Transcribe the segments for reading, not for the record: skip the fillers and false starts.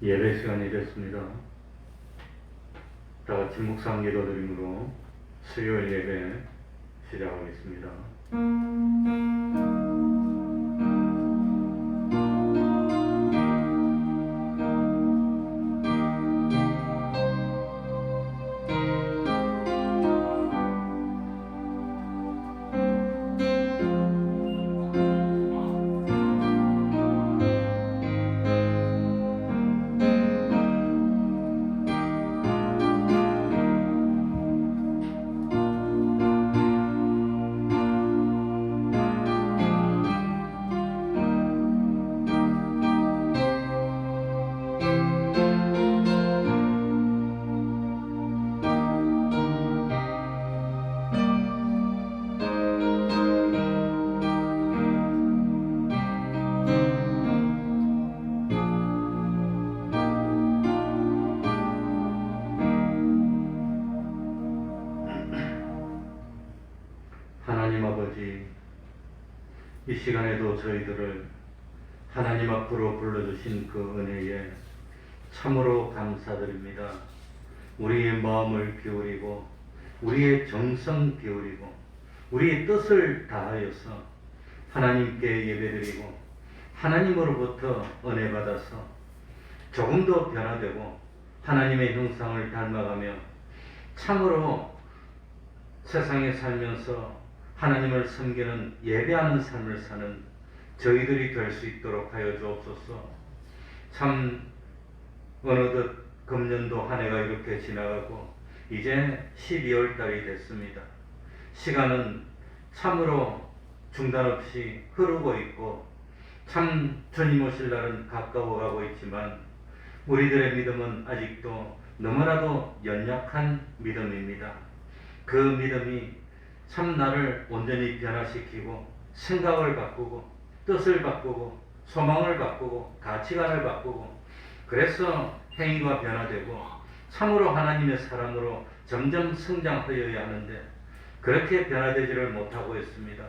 예배 시간이 됐습니다. 다 같이 묵상 기도드림으로 수요일 예배 시작하겠습니다. 하나님 아버지, 이 시간에도 저희들을 하나님 앞으로 불러주신 그 은혜에 참으로 감사드립니다. 우리의 마음을 기울이고 우리의 정성 기울이고 우리의 뜻을 다하여서 하나님께 예배드리고 하나님으로부터 은혜 받아서 조금 더 변화되고 하나님의 형상을 닮아가며 참으로 세상에 살면서 하나님을 섬기는 예배하는 삶을 사는 저희들이 될 수 있도록 하여 주옵소서. 참 어느덧 금년도 한 해가 이렇게 지나가고 이제 12월 달이 됐습니다. 시간은 참으로 중단 없이 흐르고 있고 참 주님 오실 날은 가까워가고 있지만 우리들의 믿음은 아직도 너무나도 연약한 믿음입니다. 그 믿음이 참 나를 온전히 변화시키고 생각을 바꾸고 뜻을 바꾸고 소망을 바꾸고 가치관을 바꾸고 그래서 행위가 변화되고 참으로 하나님의 사람으로 점점 성장하여야 하는데 그렇게 변화되지를 못하고 있습니다.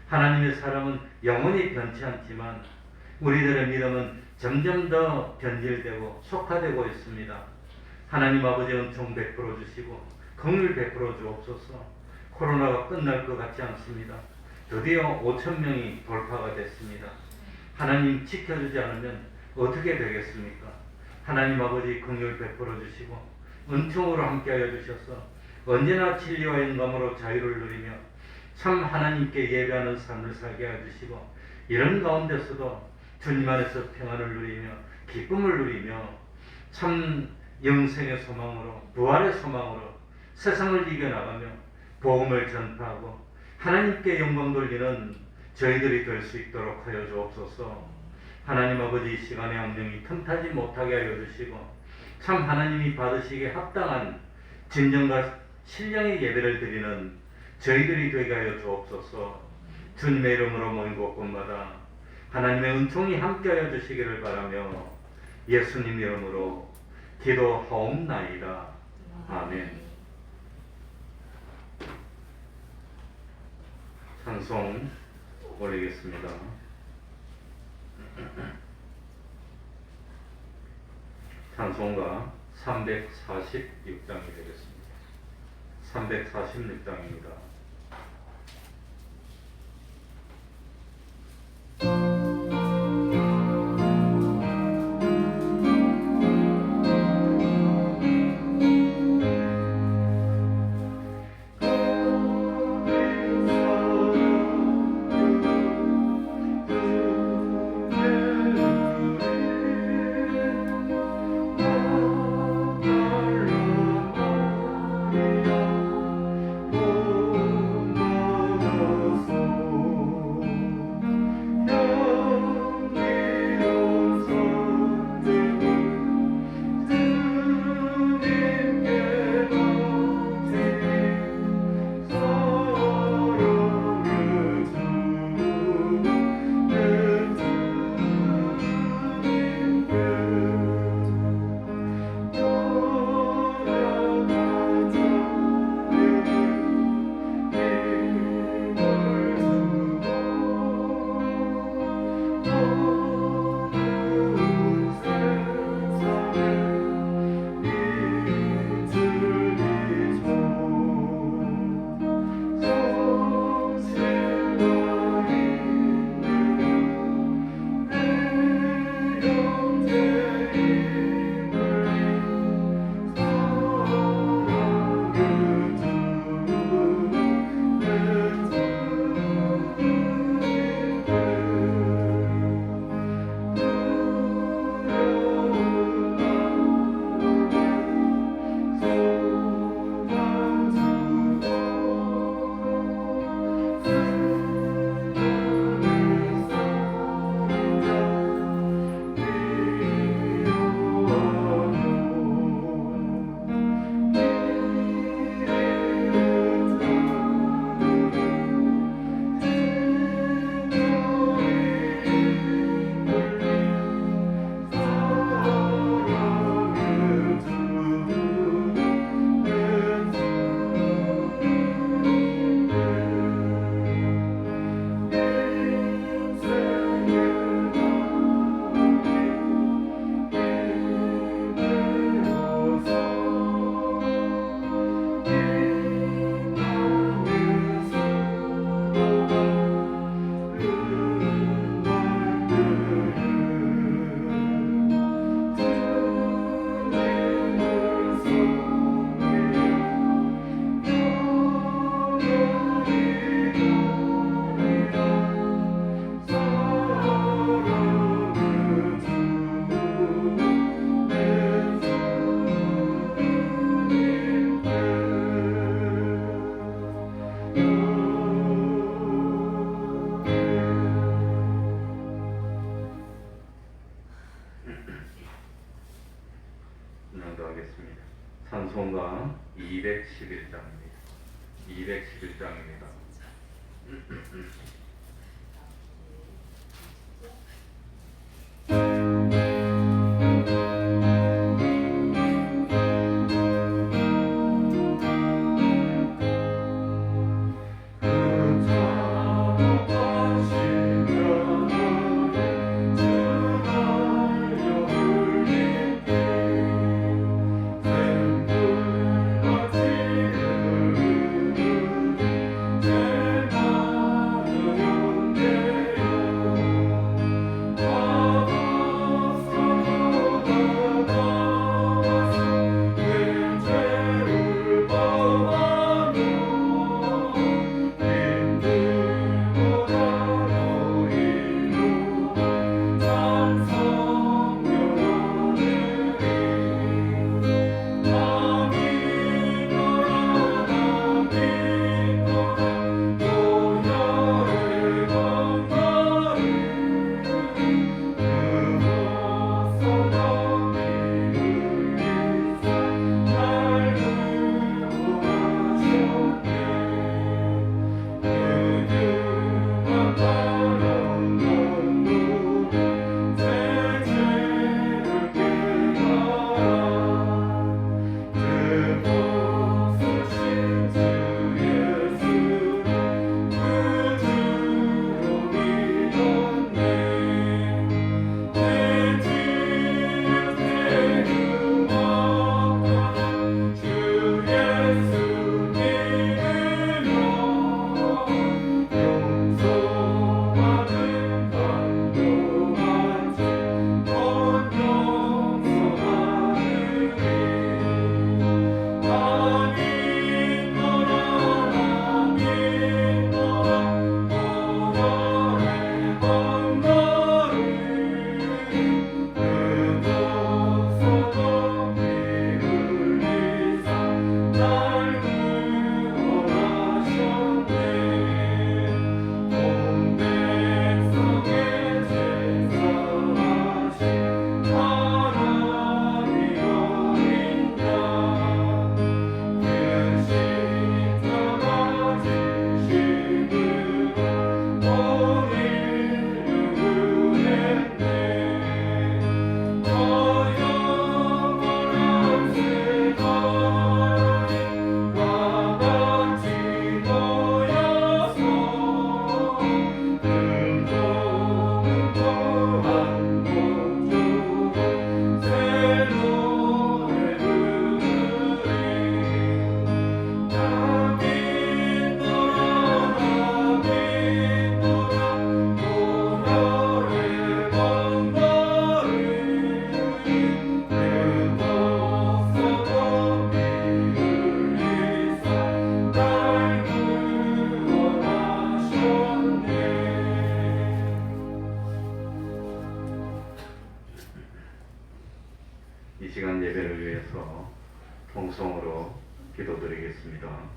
하나님의 사람은 영원히 변치 않지만 우리들의 믿음은 점점 더 변질되고 속화되고 있습니다. 하나님 아버지 은총 베풀어 주시고 긍휼 베풀어 주옵소서. 코로나가 끝날 것 같지 않습니다. 드디어 5,000명이 돌파가 됐습니다. 하나님 지켜주지 않으면 어떻게 되겠습니까? 하나님 아버지 긍휼 베풀어 주시고 은총으로 함께하여 주셔서 언제나 진리와 영감으로 자유를 누리며 참 하나님께 예배하는 삶을 살게 하여 주시고 이런 가운데서도 주님 안에서 평안을 누리며 기쁨을 누리며 참 영생의 소망으로 부활의 소망으로 세상을 이겨나가며 복음을 전파하고 하나님께 영광 돌리는 저희들이 될 수 있도록 하여 주옵소서. 하나님 아버지 이 시간에 악령이 틈타지 못하게 하여 주시고 참 하나님이 받으시기에 합당한 진정과 신령의 예배를 드리는 저희들이 되게 하여 주옵소서. 주님의 이름으로 모인 곳곳마다 하나님의 은총이 함께하여 주시기를 바라며 예수님 이름으로 기도하옵나이다. 아멘. 찬송 올리겠습니다. 찬송가 346장이 되겠습니다. 346장입니다. 통성으로 기도드리겠습니다.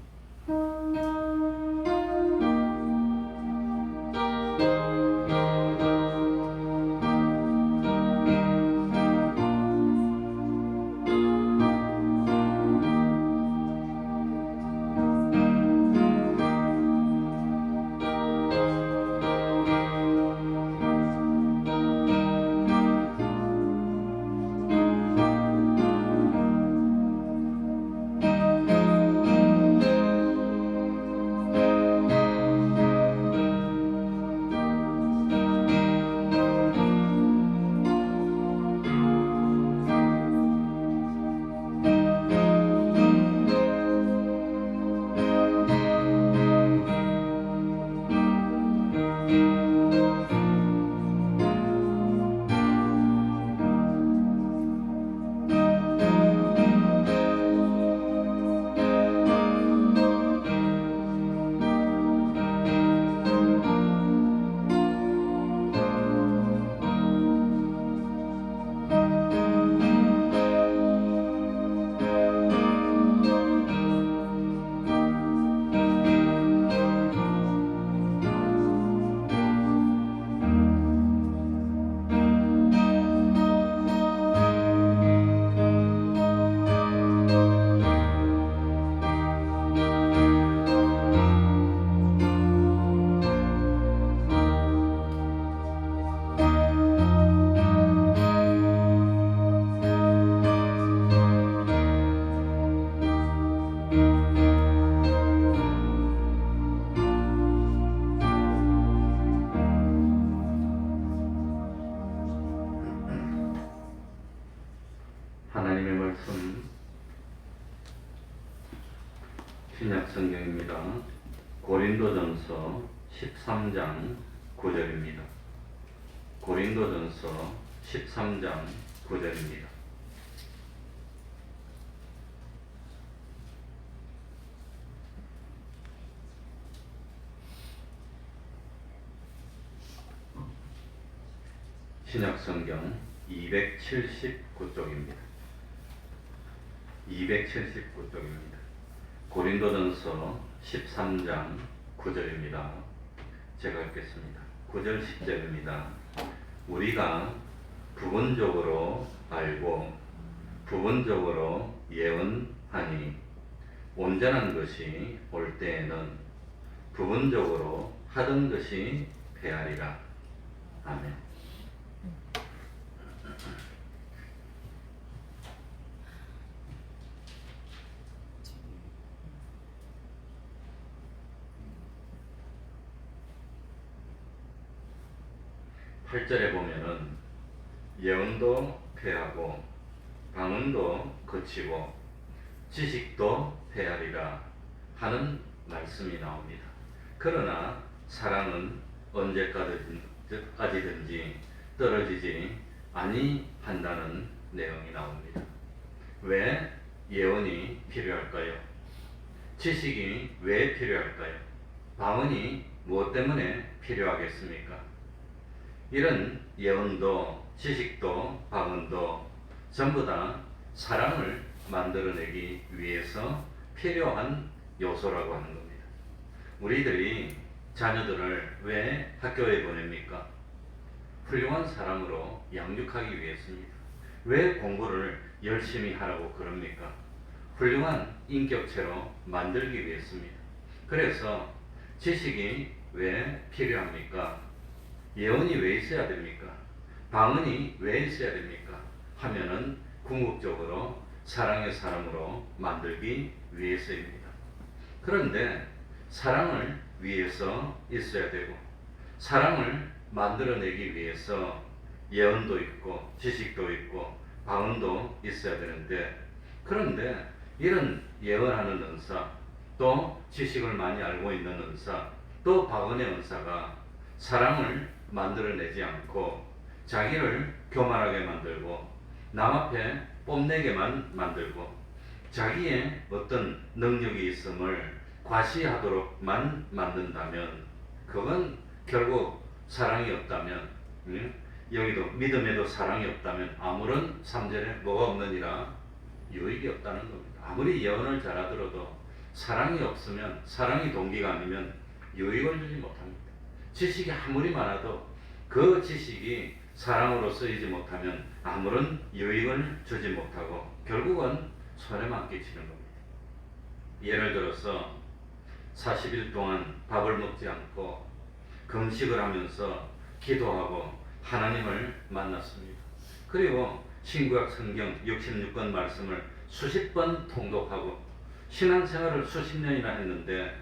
하나님의 말씀 신약 성경입니다. 고린도전서 13장 9절입니다. 고린도전서 13장 9절입니다. 신약 성경 279쪽입니다. 279쪽입니다. 고린도전서 13장 9절입니다. 제가 읽겠습니다. 9절 10절입니다. 우리가 부분적으로 알고 부분적으로 예언하니 온전한 것이 올 때에는 부분적으로 하던 것이 패하리라. 아멘. 8절에 보면은 예언도 패하고 방언도 그치고 지식도 패하리라 하는 말씀이 나옵니다. 그러나 사랑은 언제까지든지 떨어지지 아니한다는 내용이 나옵니다. 왜 예언이 필요할까요? 지식이 왜 필요할까요? 방언이 무엇 때문에 필요하겠습니까? 이런 예언도 지식도 방언도 전부 다 사랑을 만들어내기 위해서 필요한 요소라고 하는 겁니다. 우리들이 자녀들을 왜 학교에 보냅니까? 훌륭한 사람으로 양육하기 위해서입니다. 왜 공부를 열심히 하라고 그럽니까? 훌륭한 인격체로 만들기 위해서입니다. 그래서 지식이 왜 필요합니까? 예언이 왜 있어야 됩니까? 방언이 왜 있어야 됩니까? 하면은 궁극적으로 사랑의 사람으로 만들기 위해서입니다. 그런데 사랑을 위해서 있어야 되고 사랑을 만들어내기 위해서 예언도 있고 지식도 있고 방언도 있어야 되는데, 그런데 이런 예언하는 은사, 또 지식을 많이 알고 있는 은사, 또 방언의 은사가 사랑을 만들어내지 않고 자기를 교만하게 만들고 남 앞에 뽐내게만 만들고 자기의 어떤 능력이 있음을 과시하도록만 만든다면 그건 결국 사랑이 없다면, 여기도 믿음에도 사랑이 없다면 아무런 3절에 뭐가 없느니라? 유익이 없다는 겁니다. 아무리 예언을 잘하더라도 사랑이 없으면, 사랑이 동기가 아니면 유익을 주지 못합니다. 지식이 아무리 많아도 그 지식이 사랑으로 쓰이지 못하면 아무런 유익을 주지 못하고 결국은 손해만 끼치는 겁니다. 예를 들어서 40일 동안 밥을 먹지 않고 금식을 하면서 기도하고 하나님을 만났습니다. 그리고 신구약 성경 66권 말씀을 수십 번 통독하고 신앙생활을 수십 년이나 했는데,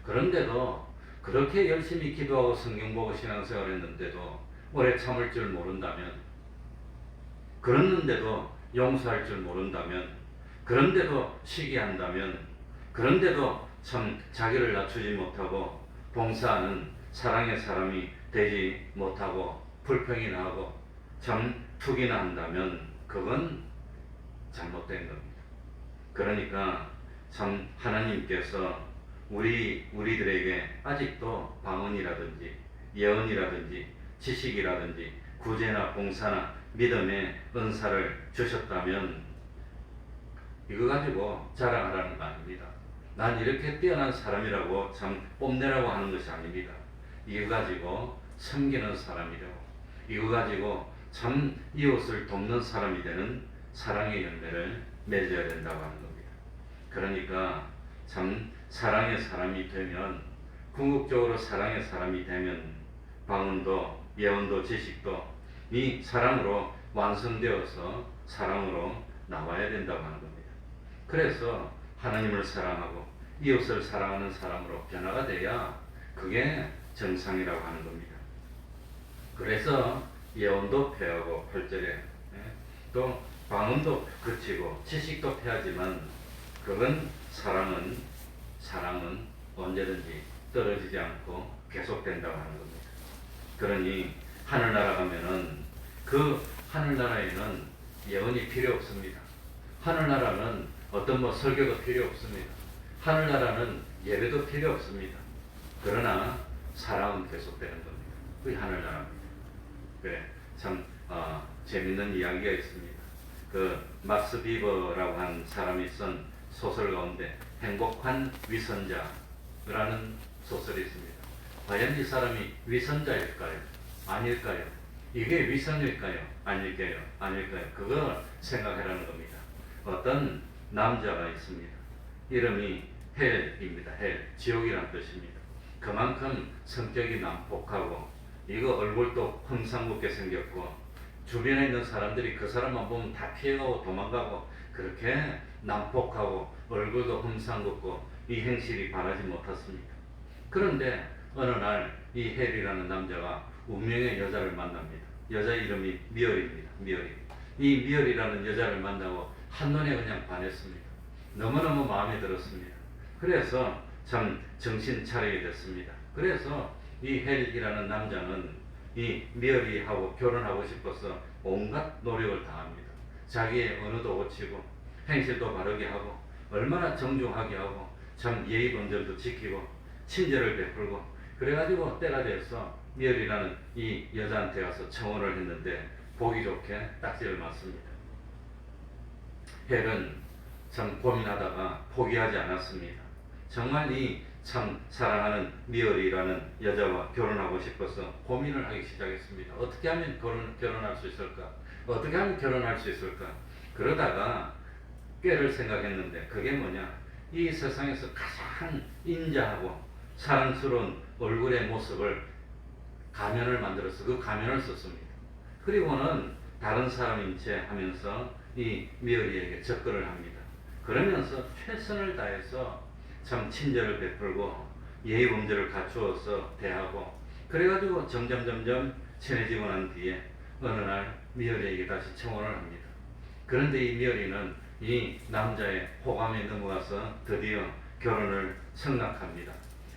그런데도 그렇게 열심히 기도하고 성경 보고 신앙생활을 했는데도 오래 참을 줄 모른다면, 그랬는데도 용서할 줄 모른다면, 그런데도 시기한다면, 그런데도 참 자기를 낮추지 못하고 봉사하는 사랑의 사람이 되지 못하고 불평이나 하고 참 투기나 한다면 그건 잘못된 겁니다. 그러니까 참 하나님께서 우리들에게 아직도 방언이라든지 예언이라든지 지식이라든지 구제나 봉사나 믿음의 은사를 주셨다면 이거 가지고 자랑하라는 거 아닙니다. 난 이렇게 뛰어난 사람이라고 참 뽐내라고 하는 것이 아닙니다. 이거 가지고 섬기는 사람이 되고 이거 가지고 참 이웃을 돕는 사람이 되는 사랑의 열매를 맺어야 된다고 하는 겁니다. 그러니까 참 사랑의 사람이 되면, 궁극적으로 사랑의 사람이 되면 방언도 예언도 지식도 이 사랑으로 완성되어서 사랑으로 나와야 된다고 하는 겁니다. 그래서 하나님을 사랑하고 이웃을 사랑하는 사람으로 변화가 돼야 그게 정상이라고 하는 겁니다. 그래서 예언도 패하고 8절에 또 방언도 그치고 지식도 패하지만 그건 사랑은 언제든지 떨어지지 않고 계속된다고 하는 겁니다. 그러니 하늘나라 가면은 그 하늘나라에는 예언이 필요 없습니다. 하늘나라는 어떤 설교도 필요 없습니다. 하늘나라는 예배도 필요 없습니다. 그러나 사랑은 계속되는 겁니다. 그게 하늘나라입니다. 그래, 참 재밌는 이야기가 있습니다. 그 막스 비버라고 한 사람이 쓴 소설 가운데 행복한 위선자라는 소설이 있습니다. 과연 이 사람이 위선자일까요? 아닐까요? 이게 위선일까요? 아닐까요? 그걸 생각하라는 겁니다. 어떤 남자가 있습니다. 이름이 헬입니다. 헬, 지옥이란 뜻입니다. 그만큼 성격이 난폭하고 이거 얼굴도 험상궂게 생겼고 주변에 있는 사람들이 그 사람만 보면 다 피해가고 도망가고 그렇게 난폭하고 얼굴도 험상궂고 이 행실이 바라지 못했습니다. 그런데 어느 날 이 헬이라는 남자가 운명의 여자를 만납니다. 여자 이름이 미얼입니다. 이 미얼이라는 여자를 만나고 한눈에 그냥 반했습니다. 너무너무 마음에 들었습니다. 그래서 참 정신 차리게 됐습니다. 그래서 이 헬이라는 남자는 이 미얼이하고 결혼하고 싶어서 온갖 노력을 다합니다. 자기의 언어도 고치고 행실도 바르게 하고 얼마나 정중하게 하고 참 예의 범절도 지키고 친절을 베풀고 그래가지고 때가 돼서 미얼이라는 이 여자한테 가서 청혼을 했는데 보기 좋게 딱지를 맞습니다. 헬은 참 고민하다가 포기하지 않았습니다. 정말 이 참 사랑하는 미얼이라는 여자와 결혼하고 싶어서 고민을 하기 시작했습니다. 어떻게 하면 결혼할 수 있을까? 어떻게 하면 결혼할 수 있을까? 그러다가 꾀를 생각했는데 그게 뭐냐? 이 세상에서 가장 인자하고 사랑스러운 얼굴의 모습을 가면을 만들어서 그 가면을 썼습니다. 그리고는 다른 사람인 채 하면서 이 미얼이에게 접근을 합니다. 그러면서 최선을 다해서 참 친절을 베풀고 예의 범절을 갖추어서 대하고 그래가지고 점점 친해지고 난 뒤에 어느 날 미얼이에게 다시 청혼을 합니다. 그런데 이 미얼이는 이 남자의 호감에 넘어가서 드디어 결혼을 승낙합니다.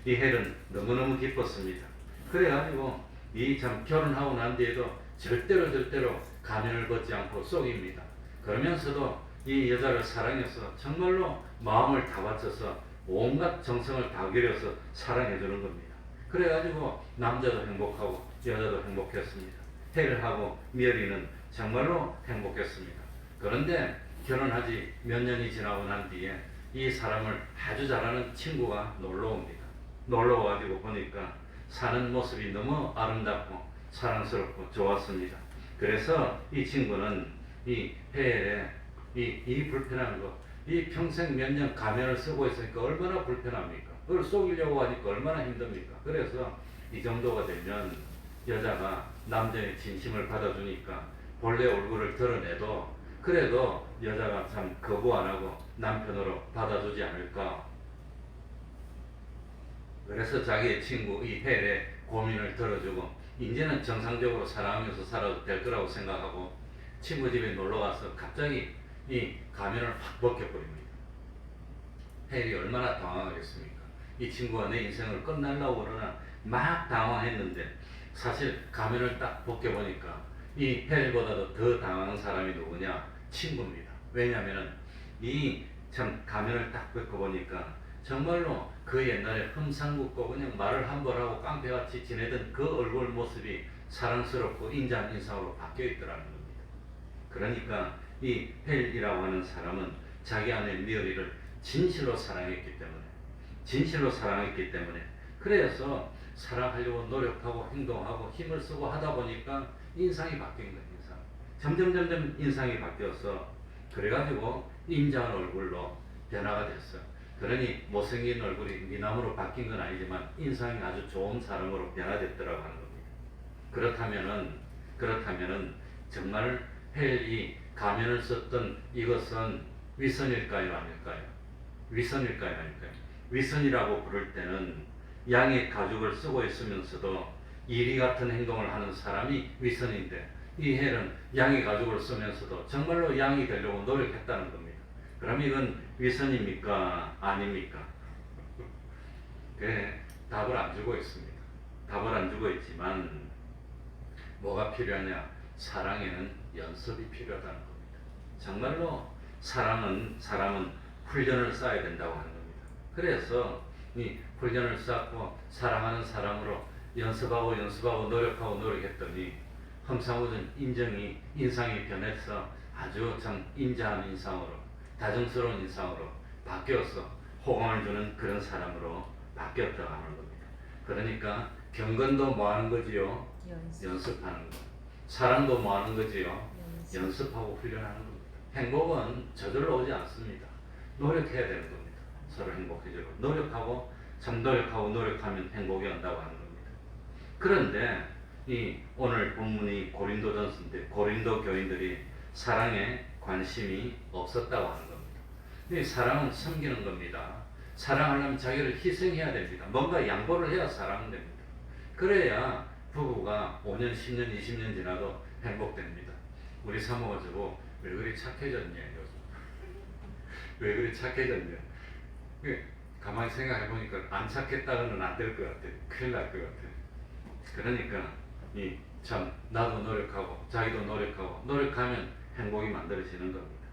이 헬은 너무너무 기뻤습니다. 그래가지고 이 참 결혼하고 난 뒤에도 절대로 가면을 벗지 않고 속입니다. 그러면서도 이 여자를 사랑해서 정말로 마음을 다 바쳐서 온갖 정성을 다 기울여서 사랑해주는 겁니다. 그래가지고 남자도 행복하고 여자도 행복했습니다. 헬하고 미얼이는 정말로 행복했습니다. 그런데 결혼하지 몇 년이 지나고 난 뒤에 이 사람을 아주 잘하는 친구가 놀러 옵니다. 놀러 와가지고 보니까 사는 모습이 너무 아름답고 사랑스럽고 좋았습니다. 그래서 이 친구는 이 해엘에 이 불편한 거, 이 평생 몇 년 가면을 쓰고 있으니까 얼마나 불편합니까? 그걸 속이려고 하니까 얼마나 힘듭니까? 그래서 이 정도가 되면 여자가 남자의 진심을 받아주니까 본래 얼굴을 드러내도 그래도 여자가 참 거부 안 하고 남편으로 받아주지 않을까. 그래서 자기의 친구 이 헬의 고민을 들어주고 이제는 정상적으로 사랑하면서 살아도 될 거라고 생각하고 친구 집에 놀러 가서 갑자기 이 가면을 확 벗겨버립니다. 헬이 얼마나 당황하겠습니까? 이 친구가 내 인생을 끝날라고 그러나 막 당황했는데 사실 가면을 딱 벗겨보니까 이 헬보다도 더 당황한 사람이 누구냐? 친구입니다. 왜냐하면 이 참 가면을 딱 벗겨보니까 정말로 그 옛날에 흠상궂고 그냥 말을 함부로 하고 깡패같이 지내던 그 얼굴 모습이 사랑스럽고 인자한 인상으로 바뀌어 있더라는 겁니다. 그러니까 이 헬이라고 하는 사람은 자기 아내 미어리를 진실로 사랑했기 때문에 그래서 사랑하려고 노력하고 행동하고 힘을 쓰고 하다 보니까 인상이 바뀐 거예요. 점점 인상이 바뀌어서 그래가지고 인자한 얼굴로 변화가 됐어요. 그러니 못생긴 얼굴이 미남으로 바뀐 건 아니지만 인상이 아주 좋은 사람으로 변화됐더라고 하는 겁니다. 그렇다면은 정말 헬이 가면을 썼던 이것은 위선일까요, 아닐까요? 위선일까요? 위선이라고 부를 때는 양의 가죽을 쓰고 있으면서도 이리 같은 행동을 하는 사람이 위선인데 이 헬은 양의 가죽을 쓰면서도 정말로 양이 되려고 노력했다는 겁니다. 그럼 이건 위선입니까? 아닙니까? 그래, 답을 안 주고 있습니다. 답을 안 주고 있지만 뭐가 필요하냐? 사랑에는 연습이 필요하다는 겁니다. 정말로 사람은 훈련을 쌓아야 된다고 하는 겁니다. 그래서 이 훈련을 쌓고 사랑하는 사람으로 연습하고 노력했더니 험상궂은 인상이 변해서 아주 참 인자한 인상으로 다정스러운 인상으로 바뀌어서 호감을 주는 그런 사람으로 바뀌었다고 하는 겁니다. 그러니까 경건도 뭐 하는 거지요? 연습하는 거. 사랑도 뭐 하는 거지요? 연습하고 훈련하는 겁니다. 행복은 저절로 오지 않습니다. 노력해야 되는 겁니다. 서로 행복해지고 노력하면 행복이 온다고 하는 겁니다. 그런데 이 오늘 본문이 고린도전서인데 고린도 교인들이 사랑에 관심이 없었다고 하는 겁니다. 이 사랑은 섬기는 겁니다. 사랑하려면 자기를 희생해야 됩니다. 뭔가 양보를 해야 사랑은 됩니다. 그래야 부부가 5년, 10년, 20년 지나도 행복됩니다. 우리 사모가 저거 왜 그리 착해졌냐 요즘. 왜 그리 착해졌냐. 가만히 생각해보니까 안 착했다고는 안 될 것 같아. 큰일 날 것 같아. 그러니까 참 나도 노력하고 자기도 노력하면 행복이 만들어지는 겁니다.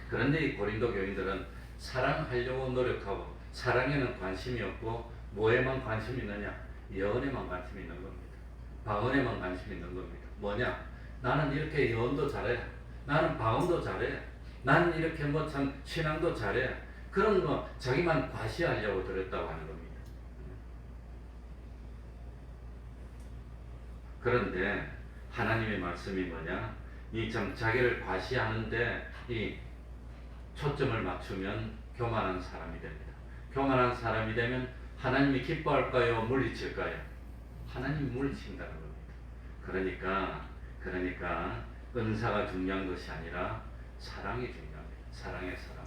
그런데 이 고린도 교인들은 사랑하려고 노력하고 사랑에는 관심이 없고 뭐에만 관심이 있느냐? 예언에만 관심이 있는 겁니다. 방언에만 관심이 있는 겁니다. 뭐냐? 나는 이렇게 예언도 잘해. 나는 방언도 잘해. 나는 이렇게 뭐 참 신앙도 잘해. 그런 거 자기만 과시하려고 들었다고 하는 겁니다. 그런데 하나님의 말씀이 뭐냐? 이 참 자기를 과시하는데 이 초점을 맞추면 교만한 사람이 됩니다. 교만한 사람이 되면 하나님이 기뻐할까요? 물리칠까요? 하나님이 물리친다는 겁니다. 그러니까 은사가 중요한 것이 아니라 사랑이 중요합니다. 사랑의 사람.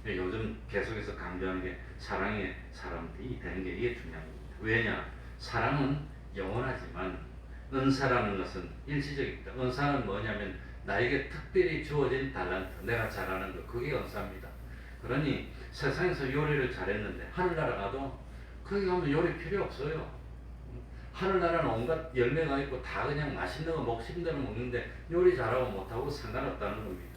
요즘 계속해서 강조하는 게 사랑의 사람들이 되는 게 이게 중요한 겁니다. 왜냐? 사랑은 영원하지만 은사라는 것은 일시적입니다. 은사는 뭐냐면 나에게 특별히 주어진 달란트, 내가 잘하는 것, 그게 은사입니다. 그러니 세상에서 요리를 잘했는데 하늘나라 가도 거기 가면 요리 필요 없어요. 하늘나라는 온갖 열매가 있고 다 그냥 맛있는 거 먹는 대로 먹는데 요리 잘하고 못하고 상관없다는 겁니다.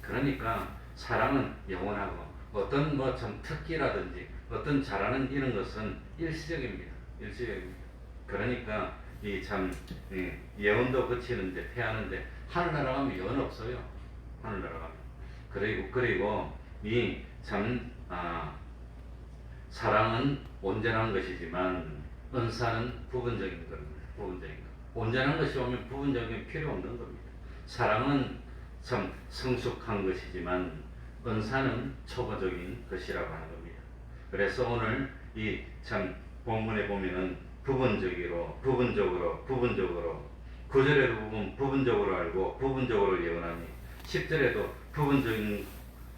그러니까 사랑은 영원하고 어떤 뭐 좀 특기라든지 어떤 잘하는 이런 것은 일시적입니다. 그러니까 이 참 예언도 거치는데 패하는데 하늘나라 가면 예언 없어요. 하늘나라 가면. 그리고 이 참 사랑은 온전한 것이지만 은사는 부분적인 겁니다. 부분적인 것. 온전한 것이 오면 부분적인 필요 없는 겁니다. 사랑은 참 성숙한 것이지만 은사는 초보적인 것이라고 하는 겁니다. 그래서 오늘 이 참 본문에 보면은 부분적으로 9절에도 보면 부분적으로 알고 부분적으로 예언하니 10절에도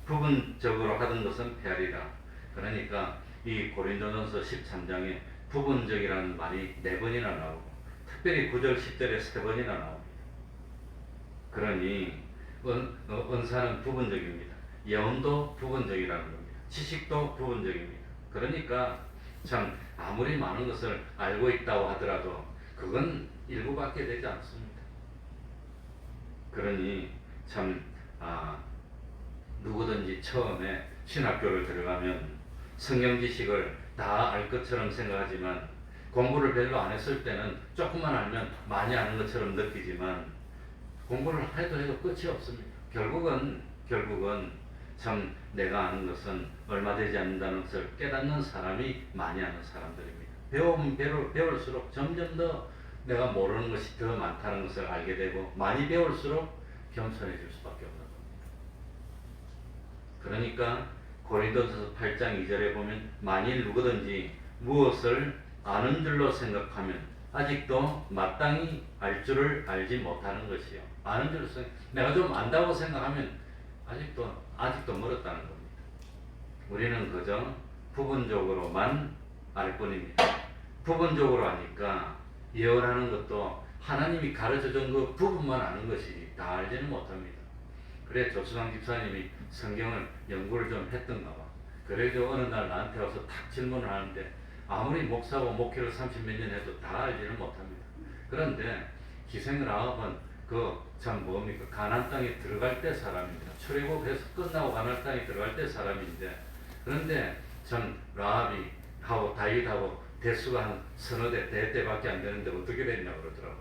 부분적으로 하던 것은 패하리라. 그러니까 이 고린도전서 13장에 부분적이라는 말이 4번이나 나오고 특별히 9절 10절에 3번이나 나옵니다. 그러니 은사는 부분적입니다. 예언도 부분적이라는 겁니다. 지식도 부분적입니다. 그러니까 참 아무리 많은 것을 알고 있다고 하더라도 그건 일부밖에 되지 않습니다. 그러니 참 누구든지 처음에 신학교를 들어가면 성경 지식을 다 알 것처럼 생각하지만 공부를 별로 안 했을 때는 조금만 알면 많이 아는 것처럼 느끼지만 공부를 해도 끝이 없습니다. 결국은 참 내가 아는 것은 얼마 되지 않는다는 것을 깨닫는 사람이 많이 아는 사람들입니다. 배우면 배울수록 점점 더 내가 모르는 것이 더 많다는 것을 알게 되고 많이 배울수록 겸손해질 수밖에 없는 겁니다. 그러니까 고린도전서 8장 2절에 보면 만일 누구든지 무엇을 아는 줄로 생각하면 아직도 마땅히 알 줄을 알지 못하는 것이요. 아는 줄로 내가 좀 안다고 생각하면 아직도 멀었다는 겁니다. 우리는 그저 부분적으로만 알 뿐입니다. 부분적으로 아니까 예언하는 것도 하나님이 가르쳐준 그 부분만 아는 것이지 다 알지는 못합니다. 그래 조수강 집사님이 성경을 연구를 좀 했던가 봐. 그래도 어느 날 나한테 와서 탁 질문을 하는데 아무리 목사고 목회를 30몇 년 해도 다 알지는 못합니다. 그런데 기생라합은 참 뭡니까? 가나안 땅에 들어갈 때 사람입니다. 출애굽해서 끝나고 가나안 땅에 들어갈 때 사람인데 그런데 참 라합이 하고 다윗하고 대수가 한 서너 대밖에 안 되는데 어떻게 됐냐 그러더라고.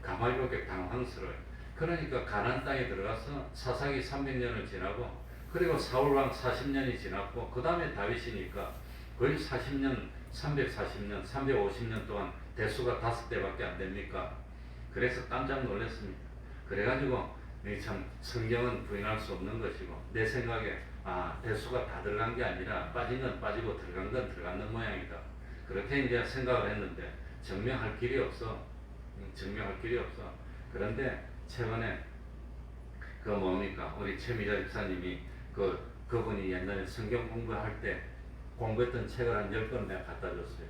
가만히 보니까 당황스러워요. 그러니까 가나안 땅에 들어가서 사사기 300년을 지나고 그리고 사울왕 40년이 지났고 그 다음에 다윗이니까 거의 40년, 340년, 350년 동안 대수가 5대밖에 안 됩니까? 그래서 깜짝 놀랐습니다. 그래가지고 참 성경은 부인할 수 없는 것이고 내 생각에 대수가 다 들어간 게 아니라 빠진 건 빠지고 들어간 건 들어가는 모양이다. 그렇게 이제 생각을 했는데 증명할 길이 없어. 그런데 최근에 뭡니까? 우리 최미자 집사님이 그분이 옛날에 성경 공부할 때 공부했던 책을 한 10권 내가 갖다 줬어요.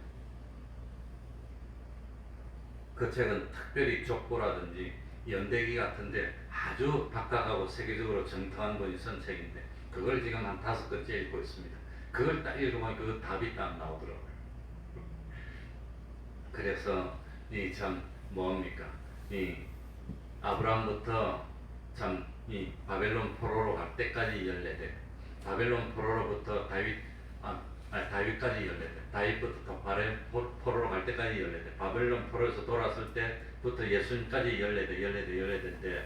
그 책은 특별히 족보라든지 연대기 같은데 아주 박학하고 세계적으로 정통한 분이 쓴 책인데 그걸 지금 한 5권째 읽고 있습니다. 그걸 딱 읽으면 그 답이 딱 나오더라고요. 그래서 이 참 뭡니까? 이 아브라함부터 참 이 바벨론 포로로 갈 때까지 14대, 바벨론 포로로부터 다윗까지 14대, 다윗부터 포로로 갈 때까지 14대, 바벨론 포로에서 돌아왔을 때부터 예수님까지 14대인데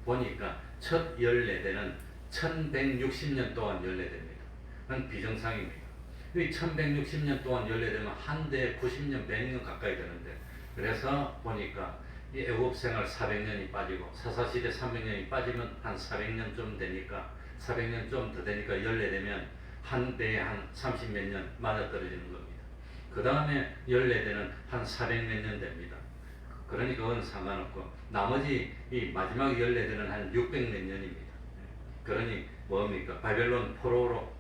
보니까 첫 14대는 1160년 동안 14대입니다. 그건 비정상입니다. 이 1160년 동안 14대면 한 대에 90년, 100년 가까이 되는데 그래서 보니까 이 애굽 생활 400년이 빠지고 사사시대 300년이 빠지면 한 400년 좀 되니까 400년 좀 더 되니까 14대면 한 대에 한 30몇 년 맞아떨어지는 겁니다. 그 다음에 14대는 한 400몇 년 됩니다. 그러니까 그건 상관없고 나머지 이 마지막 14대는 한 600몇 년입니다. 그러니 뭡니까? 바벨론 포로로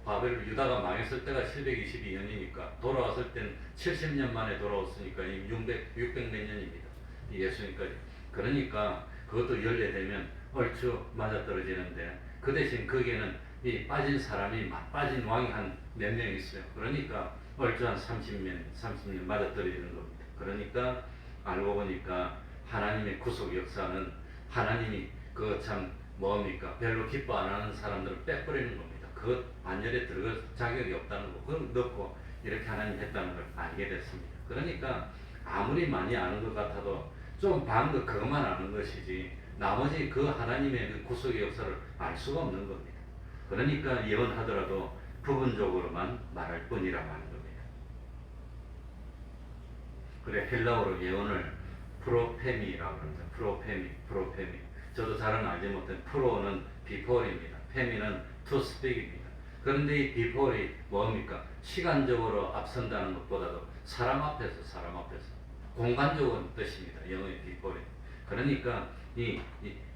유다가 망했을 때가 722년이니까 돌아왔을 때는 70년 만에 돌아왔으니까 600몇 년입니다. 예수님까지. 그러니까 그것도 14대면 얼추 맞아떨어지는데 그 대신 거기에는 이 빠진 왕이 한 몇 명 있어요. 그러니까 얼추 한 30년 맞아떨어지는 겁니다. 그러니까 알고 보니까 하나님의 구속 역사는 하나님이 참 뭡니까? 별로 기뻐 안 하는 사람들을 빼버리는 겁니다. 그 반열에 들어갈 자격이 없다는 거. 그걸 넣고 이렇게 하나님 했다는 걸 알게 됐습니다. 그러니까 아무리 많이 아는 것 같아도 좀 그것만 아는 것이지 나머지 그 하나님의 그 구속의 역사를 알 수가 없는 겁니다. 그러니까 예언하더라도 부분적으로만 말할 뿐이라고 하는 겁니다. 그래 헬라어로 예언을 프로페미라고 합니다. 프로페미. 저도 잘은 알지 못한 프로는 비포입니다. 페미는 to speak입니다. 그런데 이 비포이 뭡니까? 시간적으로 앞선다는 것보다도 사람 앞에서 공간적인 뜻입니다. 영어의 비포이. 그러니까 이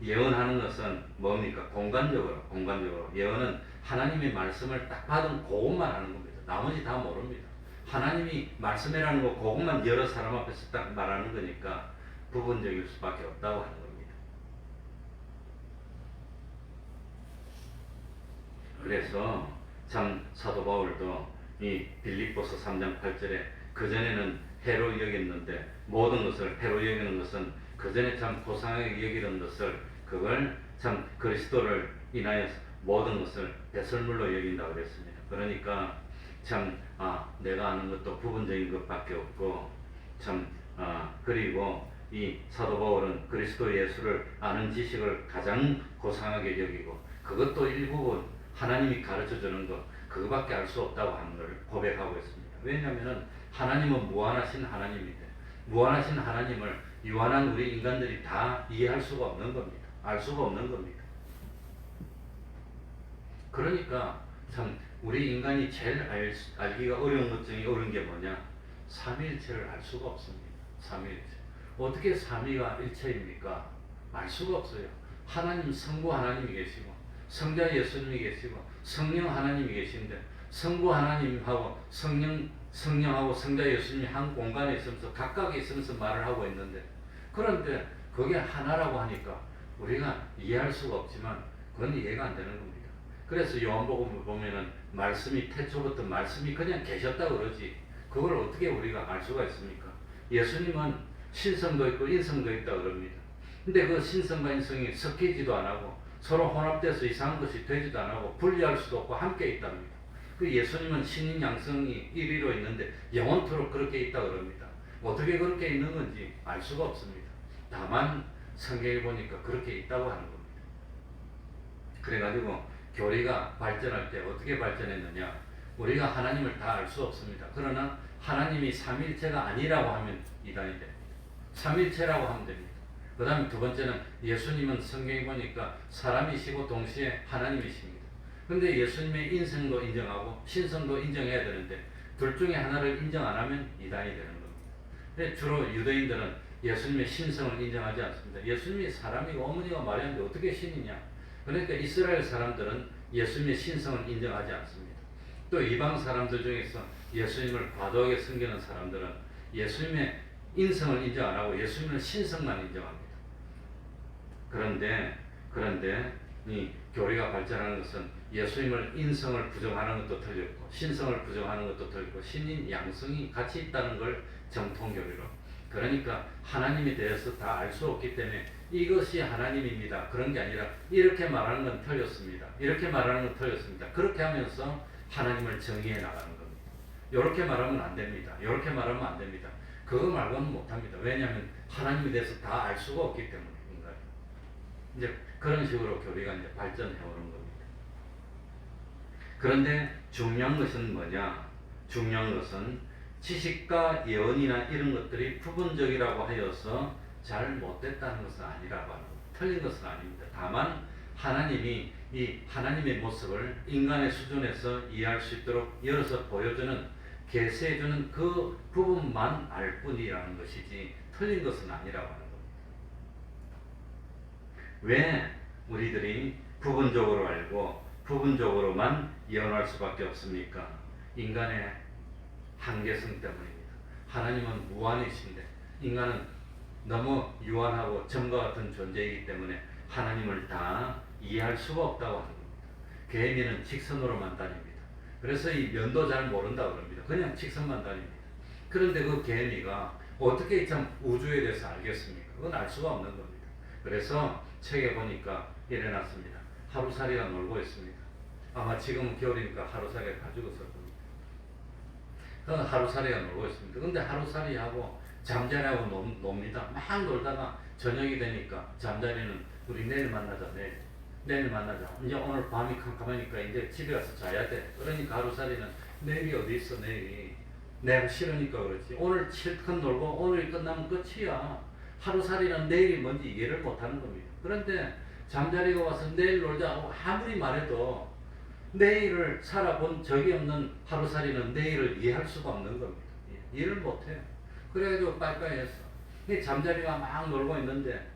예언하는 것은 뭡니까? 공간적으로 예언은 하나님의 말씀을 딱 받은 그것만 하는 겁니다. 나머지 다 모릅니다. 하나님이 말씀이라는 거 그것만 여러 사람 앞에서 딱 말하는 거니까 부분적일 수밖에 없다고 하는 겁니다. 그래서 참 사도 바울도 이 빌립보서 3장 8절에 그전에는 해로 여겼는데 모든 것을 해로 여기는 것은 그전에 참 고상하게 여기던 것을 그걸 참 그리스도를 인하여 모든 것을 배설물로 여긴다고 그랬습니다. 그러니까 참 내가 아는 것도 부분적인 것밖에 없고 참 그리고 이 사도 바울은 그리스도 예수를 아는 지식을 가장 고상하게 여기고 그것도 일부분 하나님이 가르쳐주는 것 그거밖에 알 수 없다고 하는 걸 고백하고 있습니다. 왜냐하면 하나님은 무한하신 하나님인데 무한하신 하나님을 유한한 우리 인간들이 다 이해할 수가 없는 겁니다. 알 수가 없는 겁니다. 그러니까 참 우리 인간이 제일 알기가 어려운 것 중에 어려운 게 뭐냐? 삼위일체를 알 수가 없습니다. 삼위일체. 어떻게 삼위가 일체입니까? 알 수가 없어요. 하나님 성부 하나님이 계시고 성자 예수님이 계시고 성령 하나님이 계신데 성부 하나님하고 성령하고 성자 예수님이 한 공간에 있으면서 각각 있으면서 말을 하고 있는데 그런데 그게 하나라고 하니까 우리가 이해할 수가 없지만 그건 이해가 안 되는 겁니다. 그래서 요한복음을 보면은 말씀이 태초부터 말씀이 그냥 계셨다 그러지 그걸 어떻게 우리가 알 수가 있습니까? 예수님은 신성도 있고 인성도 있다 그럽니다. 근데 그 신성과 인성이 섞이지도 안 하고 서로 혼합돼서 이상한 것이 되지도 안 하고 분리할 수도 없고 함께 있답니다. 그 예수님은 신인 양성이 1위로 있는데 영원토록 그렇게 있다 그럽니다. 어떻게 그렇게 있는 건지 알 수가 없습니다. 다만 성경에 보니까 그렇게 있다고 하는 겁니다. 그래가지고 교리가 발전할 때 어떻게 발전했느냐? 우리가 하나님을 다 알 수 없습니다. 그러나 하나님이 삼일체가 아니라고 하면 이단이 됩니다. 삼일체라고 하면 됩니다. 그 다음에 두 번째는 예수님은 성경에 보니까 사람이시고 동시에 하나님이십니다. 근데 예수님의 인성도 인정하고 신성도 인정해야 되는데 둘 중에 하나를 인정 안 하면 이단이 되는 겁니다. 주로 유대인들은 예수님의 신성을 인정하지 않습니다. 예수님이 사람이고 어머니가 마리아인데 어떻게 신이냐? 그러니까 이스라엘 사람들은 예수님의 신성을 인정하지 않습니다. 또 이방 사람들 중에서 예수님을 과도하게 섬기는 사람들은 예수님의 인성을 인정 안 하고 예수님의 신성만 인정합니다. 그런데 이 교리가 발전하는 것은 예수님을 인성을 부정하는 것도 틀렸고 신성을 부정하는 것도 틀렸고 신인 양성이 같이 있다는 걸 정통교리로 그러니까 하나님에 대해서 다 알 수 없기 때문에 이것이 하나님입니다. 그런 게 아니라 이렇게 말하는 건 틀렸습니다. 이렇게 말하는 건 틀렸습니다. 그렇게 하면서 하나님을 정의해 나가는 겁니다. 이렇게 말하면 안 됩니다. 이렇게 말하면 안 됩니다. 그거 말고는 못합니다. 왜냐하면 하나님에 대해서 다 알 수가 없기 때문에 인간이. 이제 그런 식으로 교리가 이제 발전해 오는 겁니다. 그런데 중요한 것은 뭐냐? 중요한 것은 지식과 예언이나 이런 것들이 부분적이라고 하여서 잘 못됐다는 것은 아니라고 하는 겁니다. 틀린 것은 아닙니다. 다만 하나님이 이 하나님의 모습을 인간의 수준에서 이해할 수 있도록 열어서 보여주는 계시해주는 그 부분만 알 뿐이라는 것이지 틀린 것은 아니라고 하는 겁니다. 왜 우리들이 부분적으로 알고 부분적으로만 예언할 수밖에 없습니까? 인간의 한계성 때문입니다. 하나님은 무한이신데 인간은 너무 유한하고 점과 같은 존재이기 때문에 하나님을 다 이해할 수가 없다고 하는 겁니다. 개미는 직선으로만 다닙니다. 그래서 이 면도 잘 모른다 그럽니다. 그냥 직선만 다닙니다. 그런데 그 개미가 어떻게 참 우주에 대해서 알겠습니까? 그건 알 수가 없는 겁니다. 그래서 책에 보니까 이래 놨습니다. 하루살이가 놀고 있습니다. 아마 지금은 겨울이니까 하루살이가 가지고 있을 겁니다. 하루살이가 놀고 있습니다. 근데 하루살이하고 잠자리하고 놉니다. 막 놀다가 저녁이 되니까 잠자리는 우리 내일 만나자, 내일 만나자. 이제 오늘 밤이 캄캄하니까 이제 집에 가서 자야 돼. 그러니까 하루살이는 내일이 어디 있어, 내일이. 내가 싫으니까 그렇지. 오늘 실컷 놀고 오늘이 끝나면 끝이야. 하루살이는 내일이 뭔지 이해를 못하는 겁니다. 그런데 잠자리가 와서 내일 놀자고 아무리 말해도 내일을 살아본 적이 없는 하루살이는 내일을 이해할 수가 없는 겁니다. 이해를 못해요. 그래가지고 빠이빠이 했어. 잠자리가 막 놀고 있는데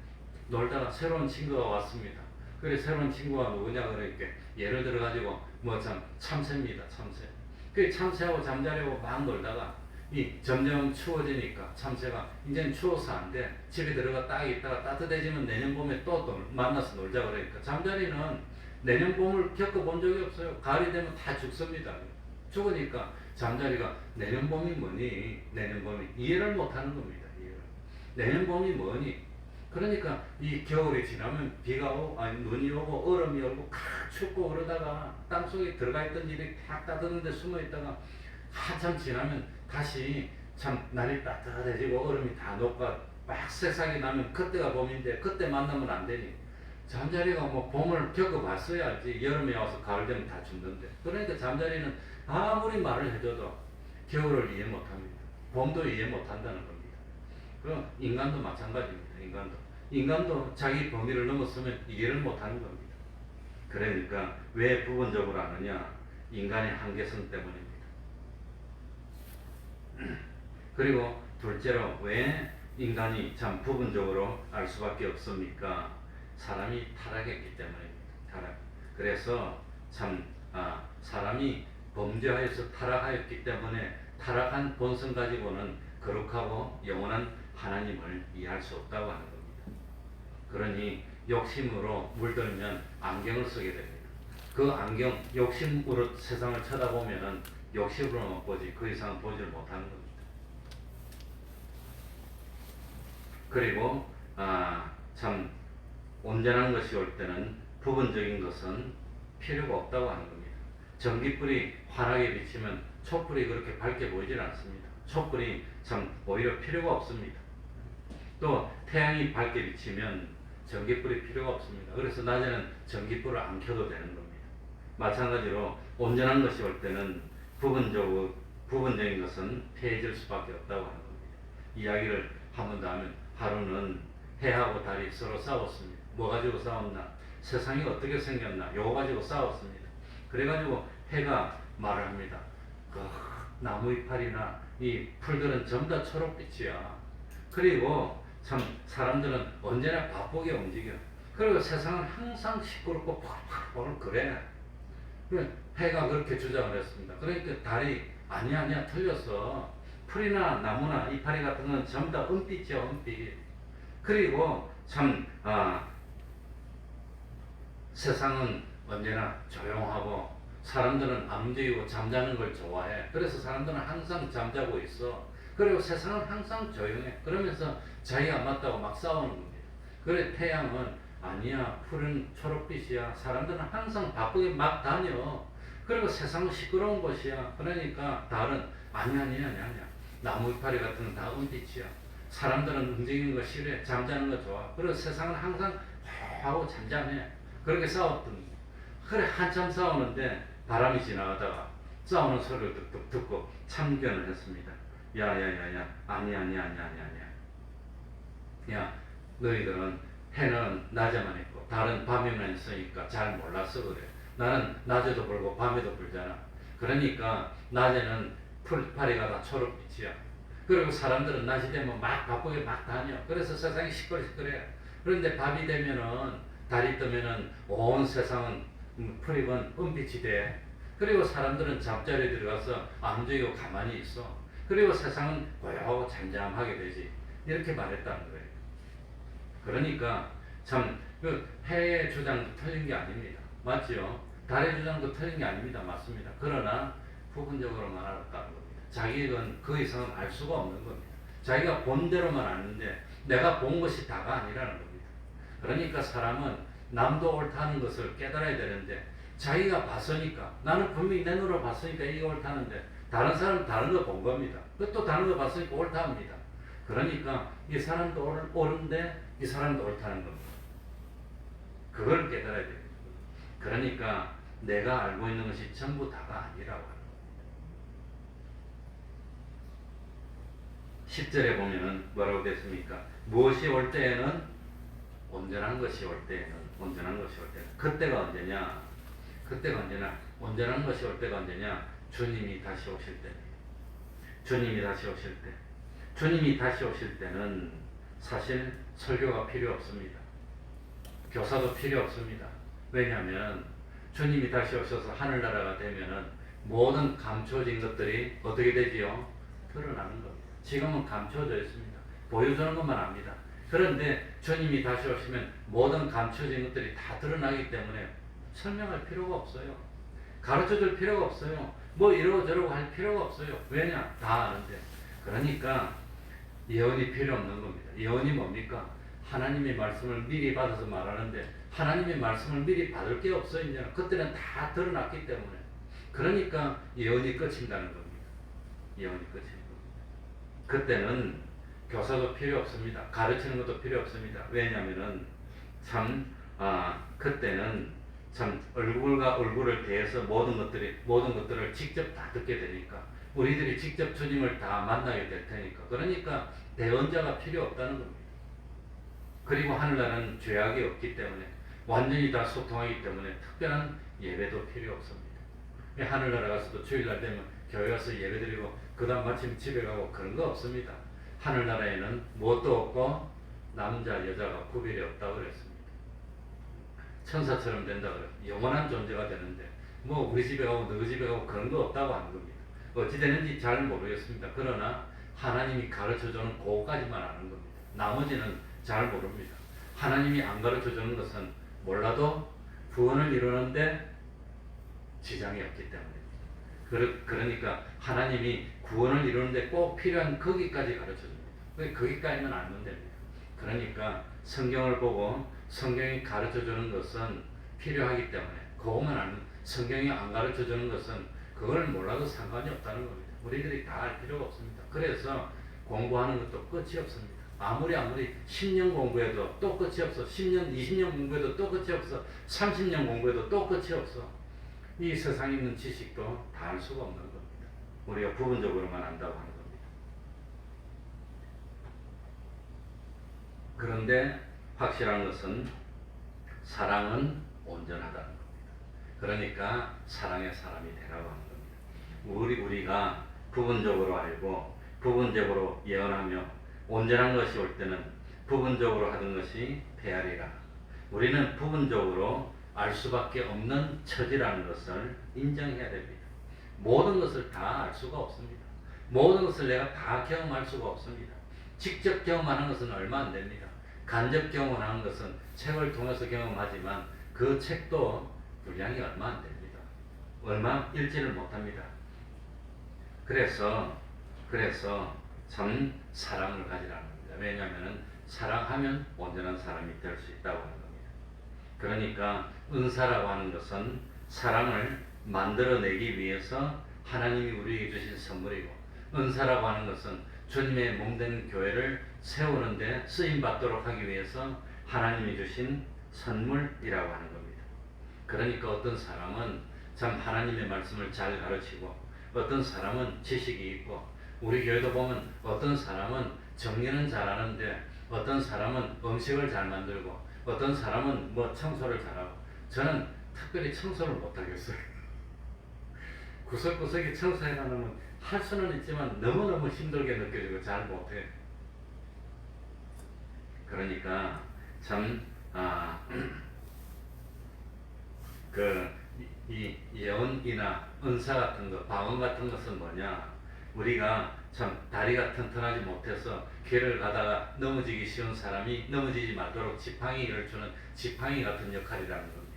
놀다가 새로운 친구가 왔습니다. 그래 새로운 친구가 누구냐 그러니까 예를 들어 가지고 뭐 참새입니다. 참새. 그 참새하고 잠자리하고 막 놀다가 이 점점 추워지니까 참새가 이제는 추워서 안 돼. 집에 들어가 딱 있다가 따뜻해지면 내년 봄에 또 만나서 놀자 그러니까 잠자리는 내년 봄을 겪어본 적이 없어요. 가을이 되면 다 죽습니다. 죽으니까 잠자리가 내년 봄이 뭐니? 내년 봄이 이해를 못하는 겁니다. 이해를. 내년 봄이 뭐니? 그러니까 이 겨울이 지나면 비가 오고 아니 눈이 오고 얼음이 오고 칵 춥고 그러다가 땅속에 들어가 있던 일이 탁 따뜻한데 숨어 있다가 한참 지나면 다시 참 날이 따뜻해지고 얼음이 다 녹고 막 새싹이 나면 그때가 봄인데 그때 만나면 안 되니 잠자리가 뭐 봄을 겪어봤어야지. 여름에 와서 가을 되면 다 죽는데. 그러니까 잠자리는 아무리 말을 해줘도 겨울을 이해 못합니다. 봄도 이해 못한다는 겁니다. 그럼 인간도 마찬가지입니다. 인간도 자기 범위를 넘었으면 이해를 못하는 겁니다. 그러니까 왜 부분적으로 하느냐? 인간의 한계성 때문입니다. 그리고 둘째로 왜 인간이 참 부분적으로 알 수밖에 없습니까? 사람이 타락했기 때문입니다. 타락. 그래서 참 사람이 범죄하여서 타락하였기 때문에 타락한 본성 가지고는 거룩하고 영원한 하나님을 이해할 수 없다고 하는 겁니다. 그러니 욕심으로 물들면 안경을 쓰게 됩니다. 그 안경, 욕심으로 세상을 쳐다보면은 욕심으로만 보지 그 이상 보지를 못하는 겁니다. 그리고 참 온전한 것이 올 때는 부분적인 것은 필요가 없다고 하는 겁니다. 전기불이 환하게 비치면 촛불이 그렇게 밝게 보이질 않습니다. 촛불이 참 오히려 필요가 없습니다. 또 태양이 밝게 비치면 전기불이 필요가 없습니다. 그래서 낮에는 전기불을 안 켜도 되는 겁니다. 마찬가지로 온전한 것이 올 때는 부분적인 것은 폐해질 수밖에 없다고 하는 겁니다. 이야기를 한 번 더 하면 하루는 해하고 달이 서로 싸웠습니다. 뭐 가지고 싸웠나? 세상이 어떻게 생겼나? 요거 가지고 싸웠습니다. 그래가지고 해가 말을 합니다. 그 나무 이파리나 이 풀들은 전부 다 초록빛이야. 그리고 참 사람들은 언제나 바쁘게 움직여. 그리고 세상은 항상 시끄럽고 팍팍 그래. 해가 그렇게 주장을 했습니다. 그러니까 달이 아니야 틀렸어. 풀이나 나무나 이파리 같은 건 전부 다 은빛이야 은빛. 그리고 참 세상은 언제나 조용하고 사람들은 안 움직이고 잠자는 걸 좋아해. 그래서 사람들은 항상 잠자고 있어. 그리고 세상은 항상 조용해. 그러면서 자기가 맞다고 막 싸우는 겁니다. 그래 태양은 아니야 푸른 초록빛이야. 사람들은 항상 바쁘게 막 다녀. 그리고 세상은 시끄러운 곳이야. 그러니까 달은 아니야. 나무 이파리 같은 건 다 은빛이야. 사람들은 움직이는 거 싫어해. 잠자는 거 좋아. 그리고 세상은 항상 하고 잠잠해. 그렇게 싸웠던 거야. 그래 한참 싸우는데 바람이 지나가다가 싸우는 소리를 듣고 참견을 했습니다. 야야야야 아니야. 야 너희들은 해는 낮에만 있고 달은 밤에만 있으니까 잘 몰라서 그래. 나는 낮에도 불고 밤에도 불잖아. 그러니까 낮에는 풀파리가 다 초록빛이야. 그리고 사람들은 낮이 되면 막 바쁘게 막 다녀. 그래서 세상이 시끌시끌해. 그런데 밤이 되면은 달이 뜨면은 온 세상은 풀이건 은빛이 돼. 그리고 사람들은 잠자리에 들어가서 안 움직이고 가만히 있어. 그리고 세상은 고요하고 잠잠하게 되지. 이렇게 말했다는 거예요. 그러니까 참 그 해의 주장도 틀린 게 아닙니다. 맞죠? 달의 주장도 틀린 게 아닙니다. 맞습니다. 그러나 부분적으로만 알았다는 겁니다. 자기는 그 이상은 알 수가 없는 겁니다. 자기가 본 대로만 아는데 내가 본 것이 다가 아니라는 겁니다. 그러니까 사람은 남도 옳다는 것을 깨달아야 되는데 자기가 봤으니까 나는 분명히 내 눈으로 봤으니까 이게 옳다는데 다른 사람은 다른 거 본 겁니다. 또 다른 거 봤으니까 옳다 합니다. 그러니까 이 사람도 옳은데 이 사람도 옳다는 겁니다. 그걸 깨달아야 돼요. 그러니까 내가 알고 있는 것이 전부 다가 아니라고 하는 겁니다. 10절에 보면은 뭐라고 됐습니까? 무엇이 올 때에는 온전한 것이 올 때에는 온전한 것이 올 때는 그때가 언제냐? 그때가 언제냐? 온전한 것이 올 때가 언제냐? 주님이 다시 오실 때. 주님이 다시 오실 때. 주님이 다시 오실 때는 사실 설교가 필요 없습니다. 교사도 필요 없습니다. 왜냐하면 주님이 다시 오셔서 하늘나라가 되면은 모든 감춰진 것들이 어떻게 되지요? 드러나는 겁니다. 지금은 감춰져 있습니다. 보여주는 것만 합니다. 그런데 주님이 다시 오시면 모든 감춰진 것들이 다 드러나기 때문에 설명할 필요가 없어요. 가르쳐줄 필요가 없어요. 뭐 이러고 저러고 할 필요가 없어요. 왜냐? 다 아는데. 그러니까 예언이 필요 없는 겁니다. 예언이 뭡니까? 하나님의 말씀을 미리 받아서 말하는데 하나님의 말씀을 미리 받을 게 없어요. 이제는 그때는 다 드러났기 때문에. 그러니까 예언이 끝인다는 겁니다. 예언이 끝인 겁니다. 그때는 교사도 필요 없습니다. 가르치는 것도 필요 없습니다. 왜냐하면은 그때는 참 얼굴과 얼굴을 대해서 모든 것들을 직접 다 듣게 되니까 우리들이 직접 주님을 다 만나게 될 테니까 그러니까 대언자가 필요 없다는 겁니다. 그리고 하늘나라는 죄악이 없기 때문에 완전히 다 소통하기 때문에 특별한 예배도 필요 없습니다. 하늘나라 가서도 주일날 되면 교회 가서 예배드리고 그 다음 마침 집에 가고 그런 거 없습니다. 하늘나라에는 무엇도 없고 남자 여자가 구별이 없다고 그랬습니다. 천사처럼 된다 그래요. 영원한 존재가 되는데 뭐 우리 집에 가고 너희 집에 가고 그런 거 없다고 하는 겁니다. 어찌 되는지 잘 모르겠습니다. 그러나 하나님이 가르쳐주는 그거까지만 아는 겁니다. 나머지는 잘 모릅니다. 하나님이 안 가르쳐주는 것은 몰라도 구원을 이루는데 지장이 없기 때문입니다. 그러니까 하나님이 구원을 이루는데 꼭 필요한 거기까지 가르쳐줍니다. 거기까지만 알면 됩니다. 그러니까 성경을 보고 성경이 가르쳐주는 것은 필요하기 때문에 그것만 알면 성경이 안 가르쳐주는 것은 그걸 몰라도 상관이 없다는 겁니다. 우리들이 다 알 필요가 없습니다. 그래서 공부하는 것도 끝이 없습니다. 아무리 10년 공부해도 또 끝이 없어. 10년, 20년 공부해도 또 끝이 없어. 30년 공부해도 또 끝이 없어. 이 세상에 있는 지식도 다 알 수가 없는 겁니다. 우리가 부분적으로만 안다고 하는 겁니다. 그런데 확실한 것은 사랑은 온전하다는 겁니다. 그러니까 사랑의 사람이 되라고 하는 겁니다. 우리가 부분적으로 알고 부분적으로 예언하며 온전한 것이 올 때는 부분적으로 하던 것이 패하리라. 우리는 부분적으로 알 수밖에 없는 처지라는 것을 인정해야 됩니다. 모든 것을 다 알 수가 없습니다. 모든 것을 내가 다 경험할 수가 없습니다. 직접 경험하는 것은 얼마 안 됩니다. 간접 경험하는 것은 책을 통해서 경험하지만 그 책도 분량이 얼마 안 됩니다. 얼마 읽지를 못합니다. 그래서 참 사랑을 가지라는 겁니다. 왜냐하면 사랑하면 온전한 사람이 될 수 있다고 하는 겁니다. 그러니까 은사라고 하는 것은 사랑을 만들어내기 위해서 하나님이 우리에게 주신 선물이고 은사라고 하는 것은 주님의 몸된 교회를 세우는데 쓰임받도록 하기 위해서 하나님이 주신 선물이라고 하는 겁니다. 그러니까 어떤 사람은 참 하나님의 말씀을 잘 가르치고 어떤 사람은 지식이 있고 우리 교회도 보면 어떤 사람은 정리는 잘하는데 어떤 사람은 음식을 잘 만들고 어떤 사람은 뭐 청소를 잘하고 저는 특별히 청소를 못하겠어요. 구석구석에 청소해놓으면 할 수는 있지만 너무너무 힘들게 느껴지고 잘 못해. 그러니까 참 이 예언이나 은사 같은 것, 방언 같은 것은 뭐냐? 우리가 참 다리가 튼튼하지 못해서 길을 가다가 넘어지기 쉬운 사람이 넘어지지 말도록 지팡이를 주는 지팡이 같은 역할이라는 겁니다.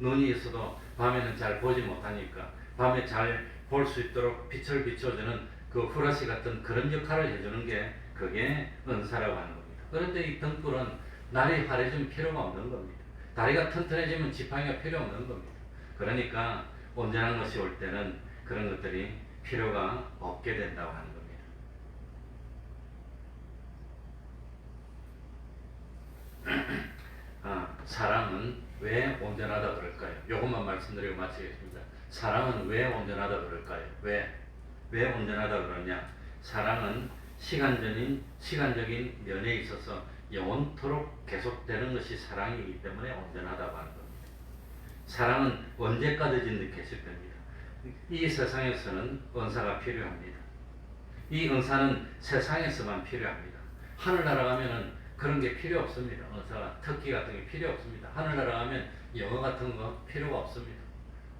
눈이 있어도 밤에는 잘 보지 못하니까 밤에 잘 볼 수 있도록 빛을 비춰주는 그 후라시 같은 그런 역할을 해주는 게 그게 은사라고 하는 겁니다. 그런데 이 등불은 날이 환해지면 필요가 없는 겁니다. 다리가 튼튼해지면 지팡이가 필요 없는 겁니다. 그러니까 온전한 것이 올 때는 그런 것들이 필요가 없게 된다고 하는 겁니다. 왜 온전하다 그럴까요? 이것만 말씀드리고 마치겠습니다. 사랑은 왜 온전하다 그럴까요? 왜 온전하다 그러냐? 사랑은 시간적인 면에 있어서 영원토록 계속되는 것이 사랑이기 때문에 온전하다고 하는 겁니다. 사랑은 언제까지든지 계속됩니다. 이 세상에서는 은사가 필요합니다. 이 은사는 세상에서만 필요합니다. 하늘나라 가면은 그런 게 필요 없습니다. 은사가 특기 같은 게 필요 없습니다. 하늘나라 가면 영어 같은 거 필요가 없습니다.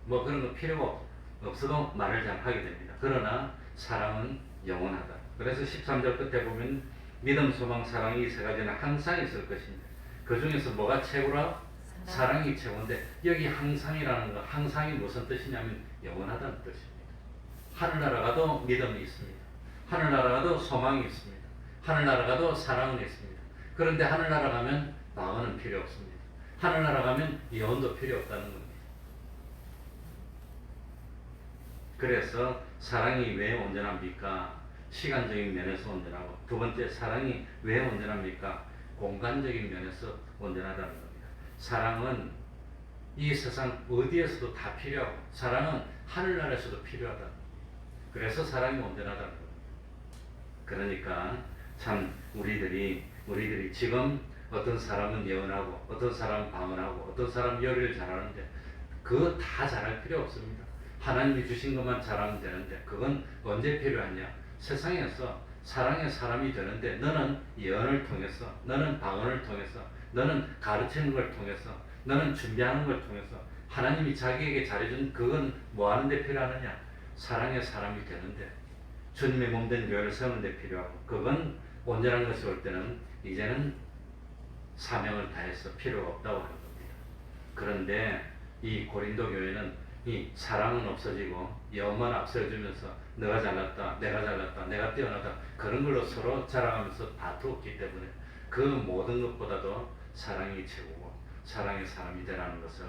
뭐 그런 거 필요가 없어도 말을 잘 하게 됩니다. 그러나 사랑은 영원하다. 그래서 13절 끝에 보면 믿음, 소망, 사랑이 세 가지는 항상 있을 것입니다. 그 중에서 뭐가 최고라? 사랑이 최고인데 여기 항상이라는 거, 항상이 무슨 뜻이냐면 영원하다는 뜻입니다. 하늘나라 가도 믿음이 있습니다. 하늘나라 가도 소망이 있습니다. 하늘나라 가도 사랑은 있습니다. 그런데 하늘나라 가면 방언은 필요 없습니다. 하늘나라 가면 예언도 필요 없다는 겁니다. 그래서 사랑이 왜 온전합니까? 시간적인 면에서 온전하고, 두 번째, 사랑이 왜 온전합니까? 공간적인 면에서 온전하다는 겁니다. 사랑은 이 세상 어디에서도 다 필요하고, 사랑은 하늘나라에서도 필요하다. 그래서 사랑이 온전하다는 겁니다. 그러니까 참 우리들이 지금 어떤 사람은 예언하고, 어떤 사람은 방언하고, 어떤 사람은 요리를 잘하는데 그거 다 잘할 필요 없습니다. 하나님이 주신 것만 잘하면 되는데, 그건 언제 필요하냐? 세상에서 사랑의 사람이 되는데 너는 예언을 통해서, 너는 방언을 통해서, 너는 가르치는 걸 통해서, 너는 준비하는 걸 통해서 하나님이 자기에게 잘해준 그건 뭐 하는 데 필요하느냐? 사랑의 사람이 되는데, 주님의 몸된 교회를 세우는 데 필요하고, 그건 온전한 것이 올 때는 이제는 사명을 다해서 필요가 없다고 하는 겁니다. 그런데 이 고린도 교회는 이 사랑은 없어지고 영만 앞세워주면서 내가 잘났다, 내가 뛰어나다, 그런 걸로 서로 자랑하면서 다투었기 때문에 그 모든 것보다도 사랑이 최고고 사랑의 사람이 되라는 것을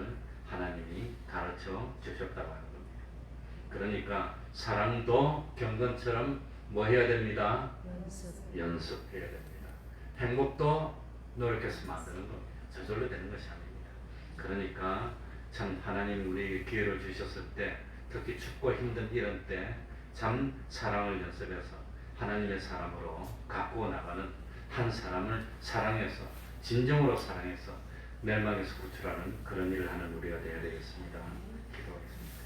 하나님이 가르쳐 주셨다고 하는 겁니다. 그러니까 사랑도 경건처럼 뭐 해야 됩니다? 연습해야 됩니다. 행복도 노력해서 만드는 겁니다. 저절로 되는 것이 아닙니다. 그러니까 참 하나님 우리에게 기회를 주셨을 때, 특히 춥고 힘든 이런 때 참 사랑을 연습해서 하나님의 사람으로 가꾸어 나가는, 한 사람을 사랑해서, 진정으로 사랑해서 멸망에서 구출하는 그런 일을 하는 우리가 되어야 되겠습니다. 기도하겠습니다.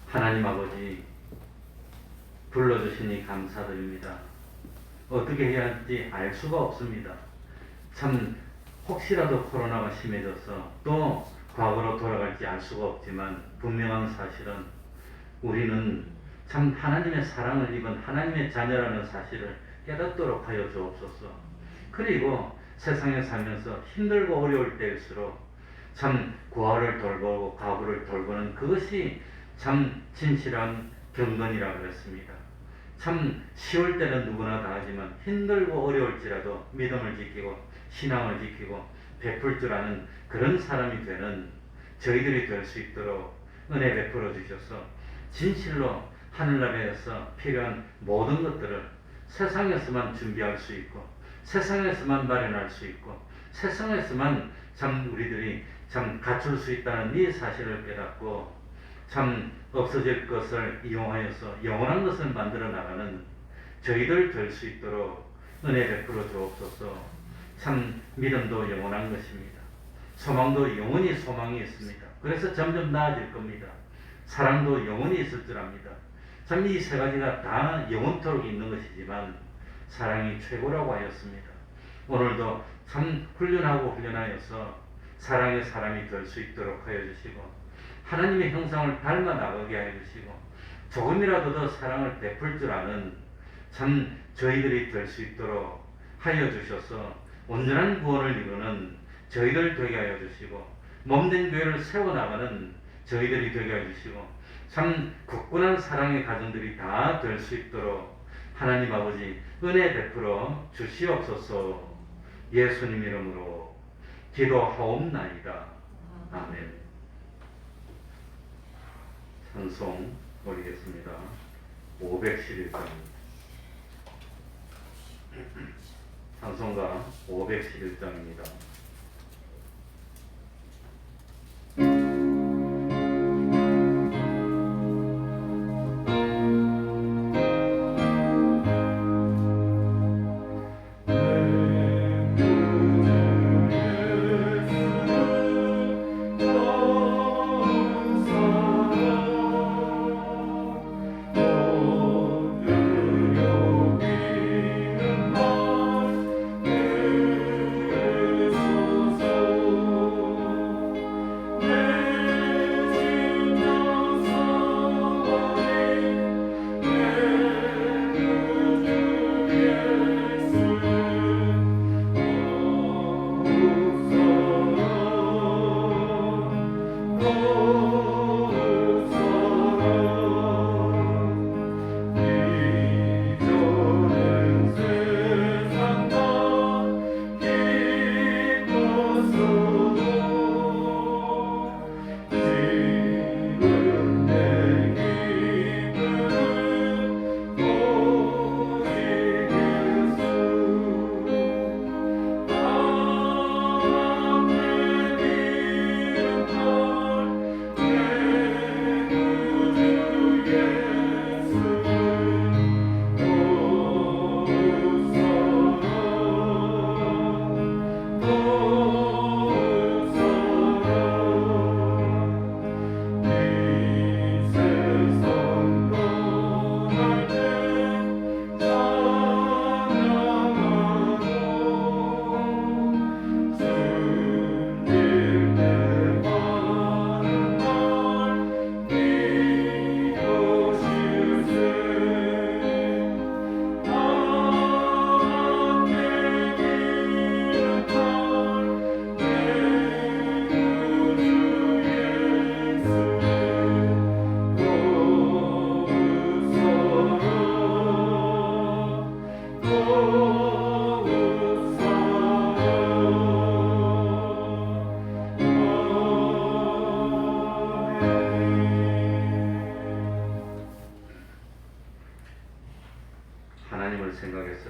하나님 아버지, 불러주시니 감사드립니다. 어떻게 해야 할지 알 수가 없습니다. 참 혹시라도 코로나가 심해져서 또 과거로 돌아갈지 알 수가 없지만, 분명한 사실은 우리는 참 하나님의 사랑을 입은 하나님의 자녀라는 사실을 깨닫도록 하여 주옵소서. 그리고 세상에 살면서 힘들고 어려울 때일수록 참 구하를 돌보고 가구를 돌보는 그것이 참 진실한 경건이라고 그랬습니다. 참 쉬울 때는 누구나 다 하지만 힘들고 어려울지라도 믿음을 지키고 신앙을 지키고 베풀 줄 아는 그런 사람이 되는 저희들이 될 수 있도록 은혜 베풀어 주셔서 진실로 하늘나라에서 필요한 모든 것들을 세상에서만 준비할 수 있고, 세상에서만 마련할 수 있고, 세상에서만 참 우리들이 참 갖출 수 있다는 이 사실을 깨닫고, 참 없어질 것을 이용하여서 영원한 것을 만들어 나가는 저희들 될 수 있도록 은혜 베풀어 주옵소서. 참 믿음도 영원한 것입니다. 소망도 영원히 소망이 있습니다. 그래서 점점 나아질 겁니다. 사랑도 영원히 있을 줄 압니다. 참 이 세 가지가 다 영원토록 있는 것이지만 사랑이 최고라고 하였습니다. 오늘도 참 훈련하여서 사랑의 사람이 될 수 있도록 하여 주시고, 하나님의 형상을 닮아 나가게 하여 주시고, 조금이라도 더 사랑을 베풀 줄 아는 참 저희들이 될 수 있도록 하여 주셔서 온전한 구원을 이루는 저희들 되게 하여 주시고, 몸된 교회를 세워나가는 저희들이 되게 하여 주시고, 참 굳건한 사랑의 가정들이 다 될 수 있도록 하나님 아버지 은혜 베풀어 주시옵소서. 예수님 이름으로 기도하옵나이다. 아멘. 찬송 올리겠습니다. 511장입니다. 찬송가 511장입니다.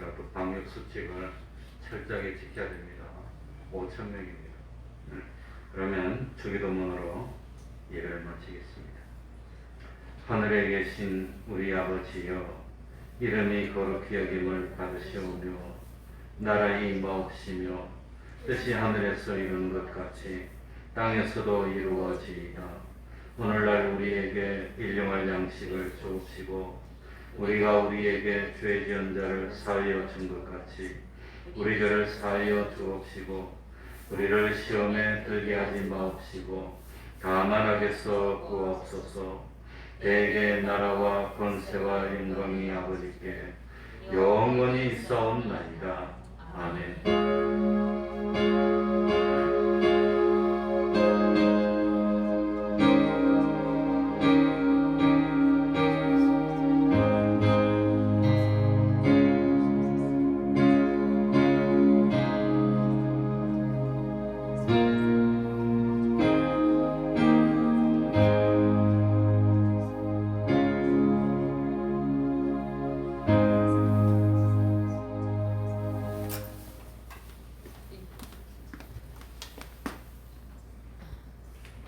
할지라도 방역 수칙을 철저하게 지켜야 됩니다. 5,000명입니다. 그러면 주기도문으로 예배를 마치겠습니다. 하늘에 계신 우리 아버지여, 이름이 거룩히 여김을 받으시오며 나라의 임하옵시며 뜻이 하늘에서 이루는 것 같이 땅에서도 이루어지이다. 오늘날 우리에게 일용할 양식을 주옵시고 우리가 우리에게 죄 지은 자를 사하여 준 것 같이 우리 죄를 사하여 주옵시고 우리를 시험에 들게 하지 마옵시고 다만 악에서 구하옵소서. 대개 나라와 권세와 영광이 아버지께 영원히 있사옵나이다. 아멘.